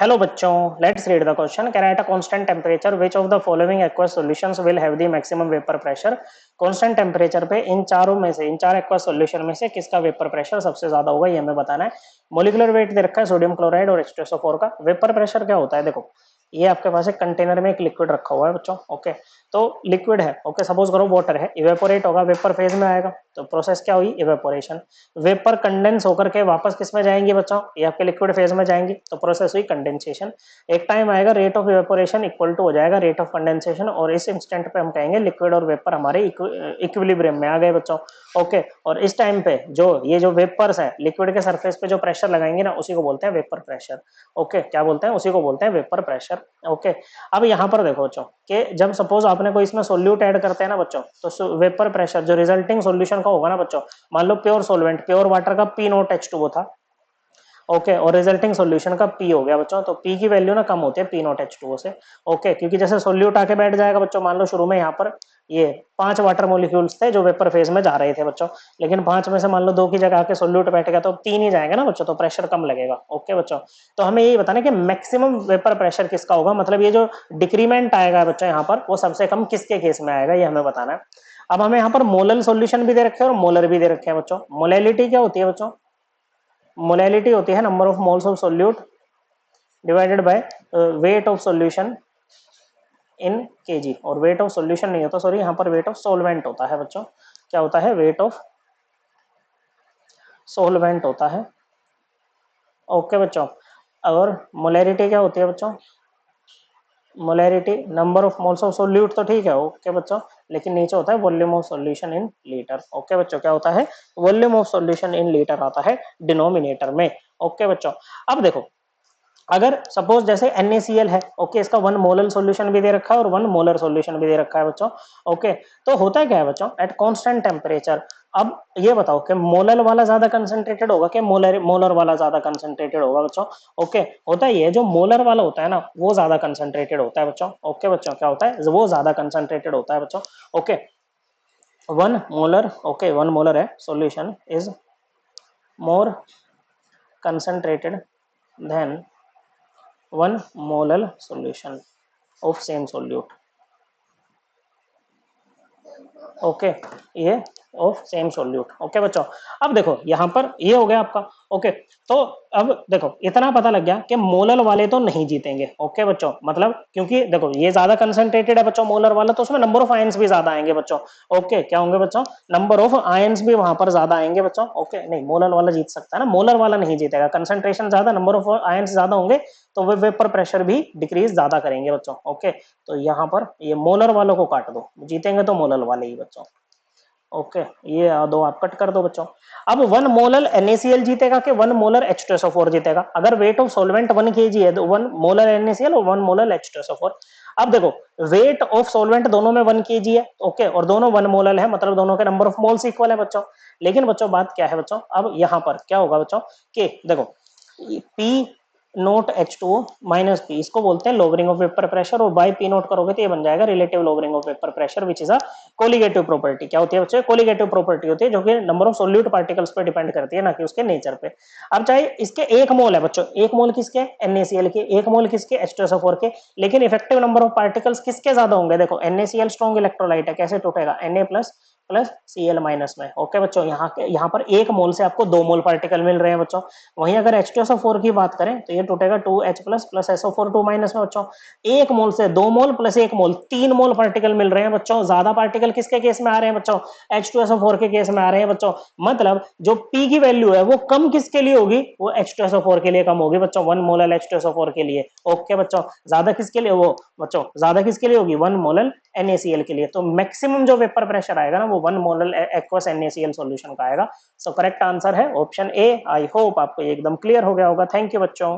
Hello बच्चों, let's read the question. कह रहा है at a constant temperature which of the following aqueous solutions will have the maximum vapour pressure. Constant temperature पे इन चारों में से, इन चार एक्वस सॉल्यूशन में से किसका वेपर प्रेशर सबसे ज्यादा होगा, ये हमें बताना है। मोलिकुलर वेट दे रखा है सोडियम क्लोराइड और H2SO4 का। वेपर प्रेशर क्या होता है, देखो ये आपके पास एक कंटेनर में एक लिक्विड रखा हुआ है बच्चों। ओके, तो लिक्विड है, ओके सपोज करो वाटर है, इवेपोरेट होगा, वेपर फेज में आएगा, तो प्रोसेस क्या हुई, इवेपोरेशन। वेपर कंडेंस होकर के वापस किस में जाएंगी बच्चों, ये आपके लिक्विड फेज में जाएंगी, तो प्रोसेस हुई कंडेंसेशन। एक टाइम आएगा rate of evaporation equal to हो जाएगा रेट ऑफ कंडेंसेशन, और इस इंस्टेंट पे हम कहेंगे लिक्विड और वेपर हमारे इक्विलिब्रियम में आ गए बच्चों। ओके, और इस टाइम पे जो ये जो वेपर्स है लिक्विड के सरफेस पे जो प्रेशर लगाएंगे ना, उसी को बोलते हैं वेपर प्रेशर। ओके, क्या बोलते हैं, उसी को बोलते हैं वेपर प्रेशर। ओके, अब यहाँ पर देखो बच्चों कि जब सपोज आपने कोई इसमें सोल्यूट ऐड करते हैं ना बच्चों, तो वेपर प्रेशर जो रिजल्टिंग सोल्यूशन का होगा ना बच्चों, मान लो प्योर सोलवेंट, प्योर वाटर का P0H2O था। ओके, और रिजल्टिंग सॉल्यूशन का पी हो गया बच्चों, तो पी की वैल्यू ना कम होती है P0H2O से। ओके, क्योंकि जैसे सोल्यूट आके बैठ जाएगा बच्चों, मान लो शुरू में यहाँ पर ये 5 वाटर मॉलिक्यूल्स थे जो वेपर फेज में जा रहे थे बच्चों, लेकिन 5 में से मान लो 2 की जगह आके सोल्यूट बैठ गया, तो 3 ही जाएंगे ना बच्चों, तो प्रेशर कम लगेगा। ओके बच्चों, तो हमें यही बताना कि मैक्सिमम वेपर प्रेशर किसका होगा, मतलब ये जो डिक्रीमेंट आएगा बच्चों यहाँ पर, वो सबसे कम किसके केस में आएगा, ये हमें बताना है। अब हमें यहाँ पर मोलल सोल्यूशन भी दे रखे हैं और मोलर भी दे रखे हैं बच्चों। मोलैलिटी क्या होती है बच्चों, मोलैलिटी होती है number of moles of solute divided by weight of solution in KG, और वेट ऑफ सॉल्यूशन नहीं होता, सॉरी यहाँ पर वेट ऑफ सोलवेंट होता है बच्चों। क्या होता है, वेट ऑफ सोलवेंट होता है। ओके बच्चों, और मोलैरिटी क्या होती है बच्चों, molarity number of moles of solute, तो ठीक है ओके बच्चों, लेकिन नीचे होता है volume of solution in litre. Okay बच्चों, क्या होता है, volume of solution in litre आता है डिनोमिनेटर में। ओके बच्चों, अब देखो अगर सपोज जैसे NaCl है, ओके इसका 1 मोलर सॉल्यूशन भी दे रखा है और 1 मोलर सॉल्यूशन भी दे रखा है बच्चों। ओके, तो होता क्या है बच्चों, एट कांस्टेंट टेम्परेचर, अब ये बताओ कि मोलर वाला ज्यादा कंसंट्रेटेड होगा कि मोलर मोलर वाला ज्यादा कंसंट्रेटेड होगा बच्चों। ओके, होता है ये जो मोलर वाला होता है ना, वो ज्यादा कंसंट्रेटेड होता है बच्चों। ओके बच्चों, क्या होता है, वो ज्यादा कंसंट्रेटेड होता है बच्चों। ओके, 1 मोलर, ओके 1 मोलर है solution is more concentrated than 1 molar solution of same solute। Okay, ये ऑफ सेम सोल्यूट। ओके बच्चों, अब देखो यहाँ पर ये हो गया आपका। ओके, तो अब देखो इतना पता लग गया कि मोलर वाले तो नहीं जीतेंगे। ओके बच्चों, मतलब क्योंकि देखो ये ज्यादा कंसंट्रेटेड है बच्चों मोलर वाला, तो उसमें नंबर ऑफ आयंस भी ज्यादा आएंगे बच्चों। ओके, क्या होंगे बच्चों, नंबर ऑफ आयंस भी वहां पर ज्यादा आएंगे बच्चों। ओके, नहीं मोलर वाला जीत सकता है ना, मोलर वाला नहीं जीतेगा, कंसंट्रेशन ज्यादा, नंबर ऑफ आयंस ज्यादा होंगे, तो वे वेपर प्रेशर भी डिक्रीज ज्यादा करेंगे बच्चों। ओके, तो यहाँ पर ये मोलर वालों को काट दो, जीतेंगे तो मोलर वाले ही बच्चों। ओके, ये दो आप कट कर दो बच्चों। अब 1 मोलर NaCl जीतेगा कि 1 मोलर H2SO4 जीतेगा, अगर वेट ऑफ सॉल्वेंट 1 kg है तो 1 मोलर NaCl और 1 मोलर H2SO4। अब देखो वेट ऑफ सॉल्वेंट दोनों में 1 kg है, ओके, और दोनों 1 मोलर है, मतलब दोनों के नंबर ऑफ मोल्स इक्वल है बच्चों। लेकिन बच्चों बात क्या है बच्चों, अब यहाँ पर क्या होगा बच्चों कि देखो P0H2O माइनस पी, इसको बोलते हैं लोवरिंग ऑफ वेपर प्रेशर, और बाय P0 करोगे तो ये बन जाएगा relative lowering of vapour pressure which is a colligative property. क्या होती है बच्चों, कोलिगेटिव प्रॉपर्टी होती है जो कि नंबर ऑफ सोल्यूट पार्टिकल्स पे डिपेंड करती है, ना कि उसके नेचर पे। अब चाहे इसके 1 मोल है बच्चों, 1 मोल किसके, NaCl के, 1 मोल किसके, H2SO4 के, लेकिन इफेक्टिव नंबर ऑफ पार्टिकल्स किसके ज्यादा होंगे, देखो NaCl स्ट्रॉन्ग इलेक्ट्रोलाइट है, कैसे टूटेगा, Na plus plus Cl minus में। ओके बच्चों, यहाँ पर 1 मोल से आपको 2 मोल पार्टिकल मिल रहे हैं बच्चों। वहीं अगर H2SO4 की बात करें तो ये टूटेगा 2H plus plus SO4 2 minus में बच्चों। 1 मोल से 2 मोल प्लस 1 मोल 3 मोल पार्टिकल मिल रहे हैं बच्चों। ज्यादा पार्टिकल किसके केस में आ रहे हैं बच्चों, H2SO4 के केस में आ रहे हैं बच्चों। मतलब जो P की वैल्यू है वो कम किसके लिए होगी, वो H2SO4 के लिए कम होगी बच्चों, 1 मोलर H2SO4 के लिए। ओके बच्चों, ज्यादा किसके लिए, वो बच्चों ज्यादा किसके लिए होगी, 1 मोलर NaCl के लिए। तो मैक्सिमम जो वेपर प्रेशर आएगा ना, वो 1 मोलर एक्वस NaCl सॉल्यूशन का आएगा। सो करेक्ट आंसर है ऑप्शन ए। आई होप आपको एकदम क्लियर हो गया होगा। थैंक यू बच्चों।